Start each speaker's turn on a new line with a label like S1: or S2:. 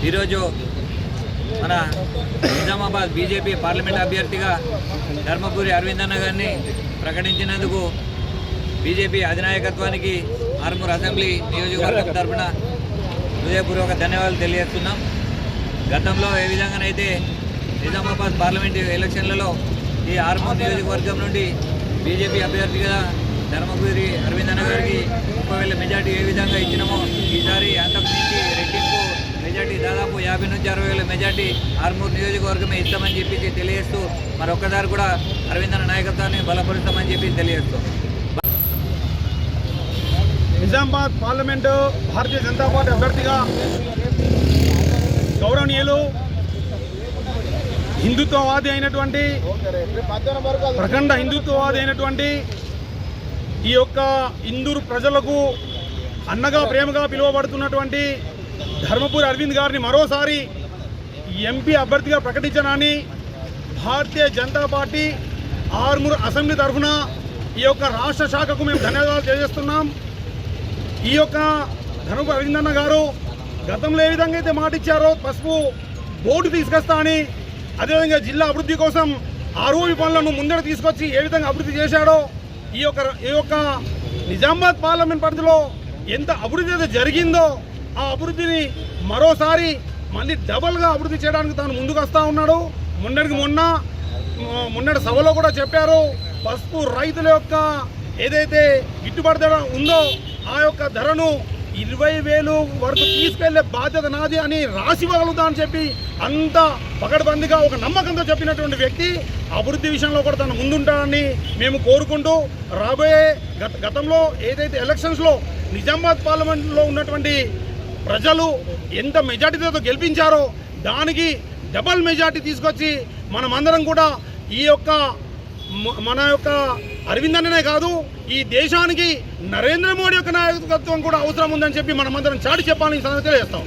S1: ఈరోజు మన Nizamabad BJP parliament అభ్యర్థిగా ధర్మపురి అరవింద్ అన్న గారిని ప్రకటించినందుకు బీజేపీ అధినాయకత్వానికి ఆర్మూర్ అసెంబ్లీ నియోజకవర్గం తరఫున హృదయపూర్వక ధన్యవాదాలు తెలియజేస్తున్నాం. గతంలో ఏ విధంగానైతే నిజామాబాద్ పార్లమెంట్ ఎలక్షన్లలో ఈ ఆర్మూర్ నియోజకవర్గం నుండి బీజేపీ అభ్యర్థిగా ధర్మపురి అరవింద్ అన్న గారికి 30,000 మెజార్టీ ఏ విధంగా ఇచ్చినామో ఈసారి అంతకు మించి రెట్టింపు మెజార్టీ దాదాపు 50 నుంచి 60,000 మెజార్టీ ఆర్మూర్ నియోజకవర్గమే ఇస్తామని చెప్పి తెలియజేస్తూ మరొకసారి కూడా అరవింద్ అన్న నాయకత్వాన్ని బలపరుస్తామని చెప్పి తెలియజేస్తూ
S2: నిజామాబాద్ పార్లమెంటు భారతీయ జనతా పార్టీ అభ్యర్థిగా గౌరవనీయులు హిందుత్వవాది అయినటువంటి ప్రఖండ హిందుత్వవాది అయినటువంటి ఈ యొక్క ఇందూరు ప్రజలకు అన్నగా ప్రేమగా పిలువబడుతున్నటువంటి ధర్మపురి అరవింద్ గారిని మరోసారి ఎంపీ అభ్యర్థిగా ప్రకటించడాన్ని భారతీయ జనతా పార్టీ ఆర్మూర్ అసెంబ్లీ తరఫున ఈ యొక్క రాష్ట్ర శాఖకు మేము ధన్యవాదాలు తెలియజేస్తున్నాం. ఈ యొక్క ధర్మపురి అరవింద్ అన్న గారు గతంలో ఏ విధంగా అయితే మాట ఇచ్చారో పసుపు బోర్డు తీసుకొస్తా అని, అదేవిధంగా జిల్లా అభివృద్ధి కోసం ఆర్ఓవి పనులను ముందర తీసుకొచ్చి ఏ విధంగా అభివృద్ధి చేశాడో ఈ యొక్క నిజామాబాద్ పార్లమెంట్ పరిధిలో ఎంత అభివృద్ధి అయితే జరిగిందో ఆ అభివృద్ధిని మరోసారి మళ్ళీ డబల్గా అభివృద్ధి చేయడానికి తాను ముందుకు వస్తూ ఉన్నాడు. మొన్నటి సభలో కూడా చెప్పారు, పసుపు రైతుల యొక్క ఏదైతే గిట్టుబాటు ధర ఉందో ఆ యొక్క ధరను 20,000 వరకు తీసుకెళ్లే బాధ్యత నాది అని రాసివ్వగలుగుతా అని చెప్పి అంత పకడ్బందీగా ఒక నమ్మకంతో చెప్పినటువంటి వ్యక్తి అభివృద్ధి విషయంలో కూడా తను ముందుంటాడని మేము కోరుకుంటూ రాబోయే గతంలో ఏదైతే ఎలక్షన్స్లో నిజామాబాద్ పార్లమెంట్లో ఉన్నటువంటి ప్రజలు ఎంత మెజార్టీతో గెలిపించారో దానికి డబల్ మెజార్టీ తీసుకొచ్చి మనమందరం కూడా మన యొక్క అరవింద్ అన్ననే కాదు ఈ దేశానికి నరేంద్ర మోడీ యొక్క నాయకత్వం కూడా అవసరం ఉందని చెప్పి మనమందరం చాటి చెప్పాలని తెలియజేస్తాం.